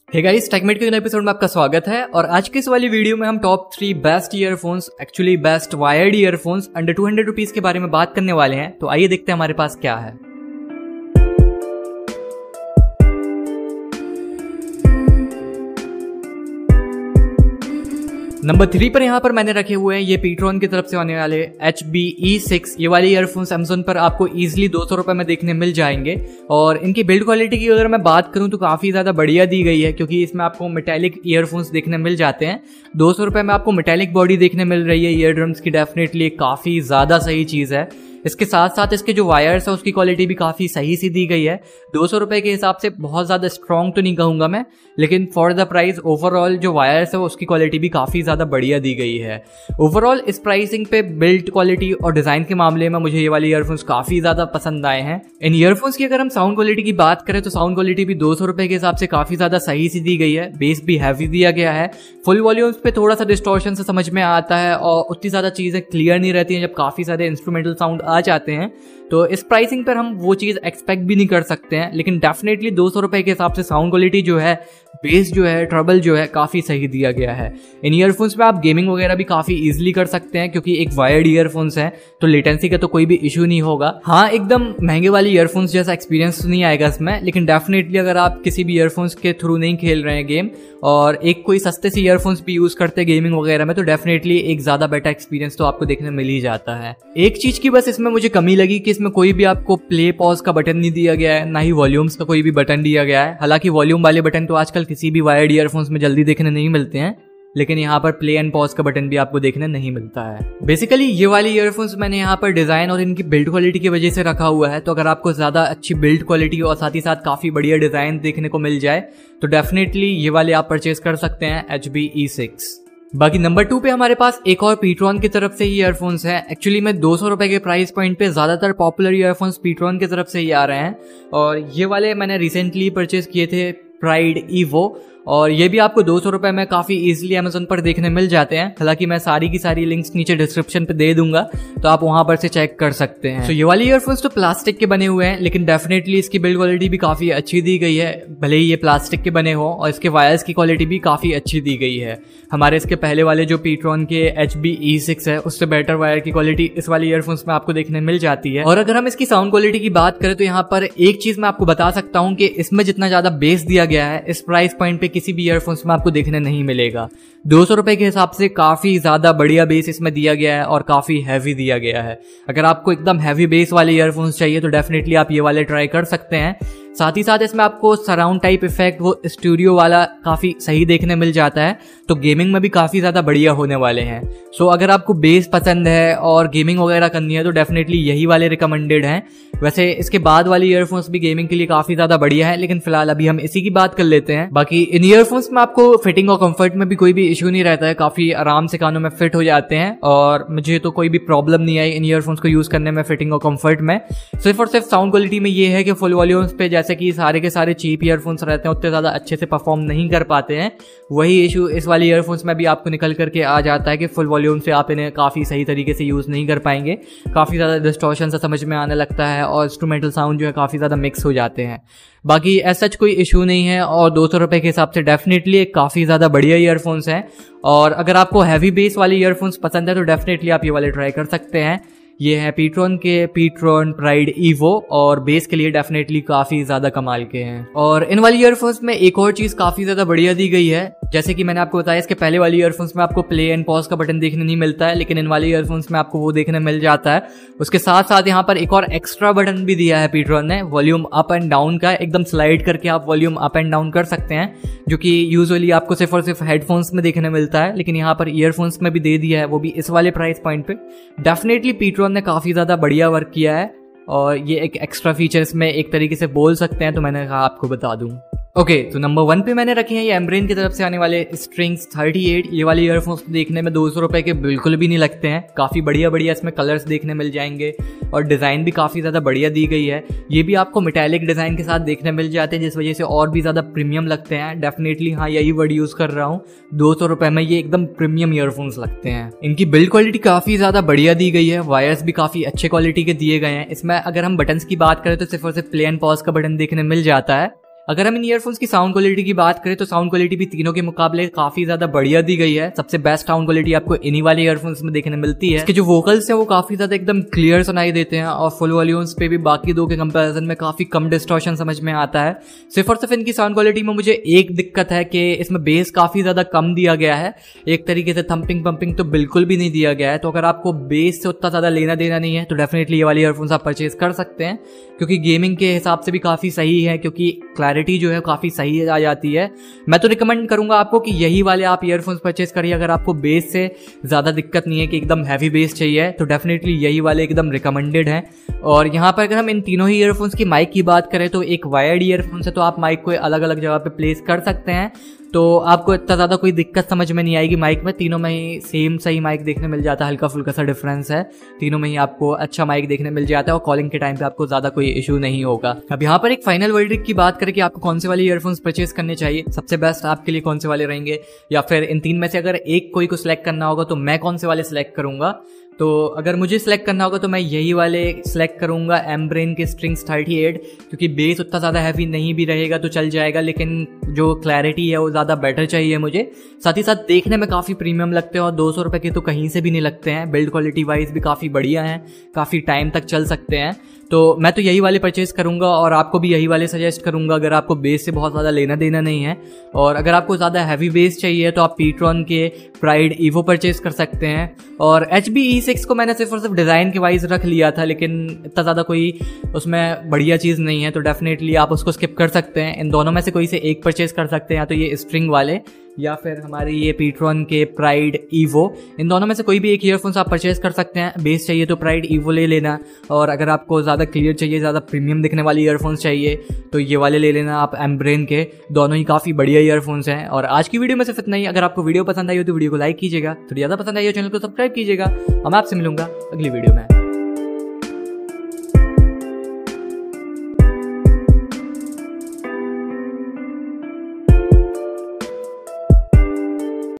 Hey guys, टेकमेट के नए episode में आपका स्वागत है। और आज के इस वाली वीडियो में हम top 3 best earphones, actually best wired earphones under 200 rupees के बारे में बात करने वाले हैं। तो आइए देखते हैं हमारे पास क्या है। नंबर 3 पर यहाँ पर मैंने रखे हुए हैं ये Ptron की तरफ से आने वाले HBE6। ये वाले ईयरफोन्स Amazon पर आपको इजीली 200 रुपए में देखने मिल जाएंगे। और इनकी बिल्ड क्वालिटी की अगर मैं बात करूँ तो काफ़ी ज़्यादा बढ़िया दी गई है, क्योंकि इसमें आपको मेटालिक ईयरफोन्स देखने मिल जाते हैं। 200 रुपए में आपको मेटालिक बॉडी देखने मिल रही है ईयर ड्रम्स की, डेफिनेटली काफ़ी ज़्यादा सही चीज़ है। इसके साथ साथ इसके जो वायर्स है उसकी क्वालिटी भी काफ़ी सही सी दी गई है। 200 रुपए के हिसाब से बहुत ज़्यादा स्ट्रॉन्ग तो नहीं कहूँगा मैं, लेकिन फॉर द प्राइस ओवरऑल जो वायर्स है उसकी क्वालिटी भी काफ़ी ज़्यादा बढ़िया दी गई है। ओवरऑल इस प्राइसिंग पे बिल्ड क्वालिटी और डिज़ाइन के मामले में मुझे ये वाले ईयरफोन्स काफ़ी ज़्यादा पसंद आए हैं। इन ईयरफोन्स की अगर हम साउंड क्वालिटी की बात करें तो साउंड क्वालिटी भी 200 रुपए के हिसाब से काफ़ी ज़्यादा सही सी दी गई है। बेस भी हैवी दिया गया है। फुल वॉल्यूम्स पे थोड़ा सा डिस्टॉर्शन से समझ में आता है और उतनी ज़्यादा चीज़ें क्लियर नहीं रहती हैं जब काफ़ी सारे इंस्ट्रूमेंटल साउंड आ जाते हैं। तो इस प्राइसिंग पर हम वो चीज़ एक्सपेक्ट भी नहीं कर सकते हैं, लेकिन डेफिनेटली 200 रुपए के हिसाब से साउंड क्वालिटी जो है, बेस जो है, ट्रबल जो है, काफ़ी सही दिया गया है। इन ईयरफोन्स में आप गेमिंग वगैरह भी काफ़ी इजीली कर सकते हैं, क्योंकि एक वायर्ड ईयरफोन्स है तो लेटेंसी का तो कोई भी इशू नहीं होगा। हाँ, एकदम महंगे वाले ईयरफोन्स जैसा एक्सपीरियंस नहीं आएगा इसमें, लेकिन डेफिनेटली अगर आप किसी भी ईयरफोन्स के थ्रू नहीं खेल रहे हैं गेम और एक कोई सस्ते से ईयरफोन्स भी यूज़ करते हैं गेमिंग वगैरह में, तो डेफिनेटली एक ज़्यादा बेटर एक्सपीरियंस तो आपको देखने मिल ही जाता है। एक चीज़ की बस इसमें मुझे कमी लगी कि इसमें कोई भी आपको प्ले पॉज का बटन नहीं दिया गया है, ना ही वॉल्यूम्स का कोई भी बटन दिया गया है। हालांकि वॉल्यूम वाले बटन तो आजकल किसी भी वायर्ड ईयरफोन्स में जल्दी देखने नहीं मिलते हैं, लेकिन यहाँ पर प्ले एंड पॉज का बटन भी आपको देखने नहीं मिलता है। बेसिकली ये वाले ईयरफोन्स मैंने यहाँ पर डिजाइन और इनकी बिल्ड क्वालिटी की वजह से रखा हुआ है। तो अगर आपको ज्यादा अच्छी बिल्ड क्वालिटी और साथ ही साथ काफी बढ़िया डिजाइन देखने को मिल जाए तो डेफिनेटली ये वाले आप परचेज कर सकते हैं HBE6। बाकी नंबर 2 पे हमारे पास एक और Ptron की तरफ से ही ईयरफोन्स है। एक्चुअली में 200 रुपए के प्राइस पॉइंट पे ज्यादातर पॉपुलर ईयरफोन्स Ptron की तरफ से ही आ रहे हैं, और ये वाले मैंने रिसेंटली परचेज किए थे, प्राइड ईवो, और ये भी आपको 200 रुपए में काफी इजीली अमेजोन पर देखने मिल जाते हैं। हालांकि मैं सारी की सारी लिंक्स नीचे डिस्क्रिप्शन पे दे दूंगा, तो आप वहां पर से चेक कर सकते हैं। तो ये वाले ईयरफोन्स तो प्लास्टिक के बने हुए हैं, लेकिन डेफिनेटली इसकी बिल्ड क्वालिटी भी काफी अच्छी दी गई है, भले ही ये प्लास्टिक के बने हो, और इसके वायर्स की क्वालिटी भी काफी अच्छी दी गई है। हमारे इसके पहले वाले जो Ptron के HBE6 है उससे बेटर वायर की क्वालिटी इस वाले ईयरफोन्स में आपको देखने मिल जाती है। और अगर हम इसकी साउंड क्वालिटी की बात करें तो यहाँ पर एक चीज मैं आपको बता सकता हूँ कि इसमें जितना ज्यादा बेस दिया गया है इस प्राइस पॉइंट पे किसी भी ईयरफोन्स में आपको देखने नहीं मिलेगा। 200 रुपए के हिसाब से काफी ज्यादा बढ़िया बेस इसमें दिया गया है और काफी हैवी दिया गया है। अगर आपको एकदम हैवी बेस वाले ईयरफोन्स चाहिए तो डेफिनेटली आप ये वाले ट्राई कर सकते हैं। साथ ही साथ इसमें आपको सराउंड टाइप इफेक्ट, वो स्टूडियो वाला काफी सही देखने मिल जाता है, तो गेमिंग में भी काफी ज्यादा बढ़िया होने वाले हैं। सो अगर आपको बेस पसंद है और गेमिंग वगैरह करनी है तो डेफिनेटली यही वाले रिकमेंडेड हैं। वैसे इसके बाद वाले ईयरफोन्स भी गेमिंग के लिए काफी ज्यादा बढ़िया है, लेकिन फिलहाल अभी हम इसी की बात कर लेते हैं। बाकी इन ईयरफोन्स में आपको फिटिंग और कंफर्ट में भी कोई भी इशू नहीं रहता है, काफी आराम से कानों में फिट हो जाते हैं, और मुझे तो कोई भी प्रॉब्लम नहीं आई इन ईयरफोन्स को यूज करने में फिटिंग और कंफर्ट में। सिर्फ और सिर्फ साउंड क्वालिटी में ये है कि फुल वॉल्यूम्स पे जैसे कि सारे के सारे चीप ईयरफोन्स रहते हैं उतने ज्यादा अच्छे से परफॉर्म नहीं कर पाते हैं। वही इशू इस वाले ईयरफोन्स में भी आपको निकल करके आ जाता है कि फुल वॉल्यूम से आप इन्हें काफी सही तरीके से यूज नहीं कर पाएंगे, काफी ज्यादा डिस्टॉर्शन से समझ में आने लगता है और इंस्ट्रूमेंटल साउंड जो है काफी ज्यादा मिक्स हो जाते हैं। बाकी ऐसा सच कोई इशू नहीं है, और 200 रुपए के हिसाब से डेफिनेटली काफी ज्यादा बढ़िया ईयरफोन्स हैं। और अगर आपको हैवी बेस वाले ईयरफोन्स पसंद है तो डेफिनेटली आप ये वाले ट्राई कर सकते हैं। ये है Ptron के Ptron Pride Evo, और बेस के लिए डेफिनेटली काफी ज्यादा कमाल के हैं। और इन वाली ईयरफोन्स में एक और चीज काफी ज्यादा बढ़िया दी गई है, जैसे कि मैंने आपको बताया इसके पहले वाली ईयरफोन्स में आपको प्ले एंड पॉज का बटन देखने नहीं मिलता है, लेकिन इन वाले ईयरफोन्स में आपको वो देखने मिल जाता है। उसके साथ साथ यहाँ पर एक और एक्स्ट्रा बटन भी दिया है Ptron ने, वॉल्यूम अप एंड डाउन का। एकदम स्लाइड करके आप वॉल्यूम अप एंड डाउन कर सकते हैं, जो कि यूजुअली आपको सिर्फ और सिर्फ हेडफोन्स में देखने मिलता है, लेकिन यहाँ पर ईयरफोन्स में भी दे दिया है, वो भी इस वाले प्राइस पॉइंट पे। डेफिनेटली Ptron ने काफी ज्यादा बढ़िया वर्क किया है, और ये एक एक्स्ट्रा फीचर इसमें एक तरीके से बोल सकते हैं, तो मैंने कहा आपको बता दूं। ओके, तो नंबर 1 पे मैंने रखे हैं ये Ambrane की तरफ से आने वाले Stringz 38। ये वाले ईयरफोन्स देखने में 200 रुपए के बिल्कुल भी नहीं लगते हैं। काफ़ी बढ़िया बढ़िया इसमें कलर्स देखने मिल जाएंगे, और डिज़ाइन भी काफ़ी ज़्यादा बढ़िया दी गई है। ये भी आपको मेटालिक डिज़ाइन के साथ देखने मिल जाते हैं, जिस वजह से और भी ज़्यादा प्रीमियम लगते हैं। डेफिनेटली हाँ, यही वर्ड यूज़ कर रहा हूँ। 200 रुपए में ये एकदम प्रीमियम ईयरफोन्स लगते हैं। इनकी बिल्ड क्वालिटी काफ़ी ज़्यादा बढ़िया दी गई है, वायर्स भी काफ़ी अच्छे क्वालिटी के दिए गए हैं। इसमें अगर हम बटन्स की बात करें तो सिर्फ और सिर्फ प्ले एंड पॉज का बटन देखने मिल जाता है। अगर हम इन ईयरफोन्स की साउंड क्वालिटी की बात करें तो साउंड क्वालिटी भी तीनों के मुकाबले काफी ज्यादा बढ़िया दी गई है। सबसे बेस्ट साउंड क्वालिटी आपको इन्हीं वाले ईयरफोन्स में देखने मिलती है। इसके जो वोकल्स है वो काफी ज्यादा एकदम क्लियर सुनाई देते हैं और फुल वॉल्यूम्स पे भी बाकी दो के कंपैरिजन में काफी कम डिस्टॉर्शन समझ में आता है। सिर्फ और सिर्फ इनकी साउंड क्वालिटी में मुझे एक दिक्कत है कि इसमें बेस काफी ज्यादा कम दिया गया है। एक तरीके से थंपिंग पंपिंग तो बिल्कुल भी नहीं दिया गया है। तो अगर आपको बेस से उतना ज्यादा लेना देना नहीं है तो डेफिनेटली ये वाले ईयरफोन्स आप परचेज कर सकते हैं, क्योंकि गेमिंग के हिसाब से भी काफी सही है, क्योंकि क्लैरिटी जो है काफी सही आ जाती है। मैं तो रिकमेंड करूंगा आपको कि यही वाले आप ईयरफोन्स परचेज करिए। अगर आपको बेस से ज्यादा दिक्कत नहीं है कि एकदम हैवी बेस चाहिए तो डेफिनेटली यही वाले एकदम रिकमेंडेड हैं। और यहाँ पर अगर हम इन तीनों ही ईयरफोन्स की माइक की बात करें तो एक वायर्ड ईयरफोन्स है, तो आप माइक को अलग अलग जगह पे प्लेस कर सकते हैं, तो आपको इतना ज़्यादा कोई दिक्कत समझ में नहीं आएगी माइक में। तीनों में ही सेम सही माइक देखने मिल जाता है, हल्का फुल्का सा डिफरेंस है, तीनों में ही आपको अच्छा माइक देखने मिल जाता है और कॉलिंग के टाइम पे आपको ज़्यादा कोई इशू नहीं होगा। अब यहाँ पर एक फाइनल वर्डिक्ट की बात करें कि आपको कौन से वाले ईयरफोन्स परचेज करने चाहिए, सबसे बेस्ट आपके लिए कौन से वाले रहेंगे, या फिर इन तीन में से अगर एक कोई को सिलेक्ट करना होगा तो मैं कौन से वाले सिलेक्ट करूंगा। तो अगर मुझे सिलेक्ट करना होगा तो मैं यही वाले सिलेक्ट करूंगा, एम्ब्रेन के स्ट्रिंग्स 38, क्योंकि बेस उतना ज़्यादा हैवी नहीं भी रहेगा तो चल जाएगा, लेकिन जो क्लैरिटी है वो ज़्यादा बेटर चाहिए मुझे। साथ ही साथ देखने में काफ़ी प्रीमियम लगते हैं और 200 रुपये के तो कहीं से भी नहीं लगते हैं। बिल्ड क्वालिटी वाइज भी काफ़ी बढ़िया हैं, काफ़ी टाइम तक चल सकते हैं। तो मैं तो यही वाले परचेज करूंगा और आपको भी यही वाले सजेस्ट करूंगा अगर आपको बेस से बहुत ज़्यादा लेना देना नहीं है। और अगर आपको ज़्यादा हैवी बेस चाहिए तो आप Ptron के प्राइड ईवो परचेज कर सकते हैं। और HBE6 को मैंने सिर्फ और सिर्फ डिज़ाइन के वाइज रख लिया था, लेकिन इतना ज़्यादा कोई उसमें बढ़िया चीज़ नहीं है, तो डेफिनेटली आप उसको स्किप कर सकते हैं। इन दोनों में से कोई से एक परचेज कर सकते हैं, या तो ये स्ट्रिंग वाले या फिर हमारे ये Ptron के प्राइड ईवो। इन दोनों में से कोई भी एक ईयरफोन्स आप परचेज कर सकते हैं। बेस चाहिए तो प्राइड ईवो ले लेना, और अगर आपको ज़्यादा क्लियर चाहिए, ज़्यादा प्रीमियम दिखने वाली ईयरफोन्स चाहिए तो ये वाले ले लेना आप, एम्ब्रेन के। दोनों ही काफ़ी बढ़िया ईयरफोन्स हैं। और आज की वीडियो में सिर्फ इतना ही। अगर आपको वीडियो पसंद आई हो तो वीडियो को लाइक कीजिएगा, थोड़ी ज़्यादा पसंद आई हो चैनल को सब्सक्राइब कीजिएगा, और मैं आपसे मिलूंगा अगली वीडियो में।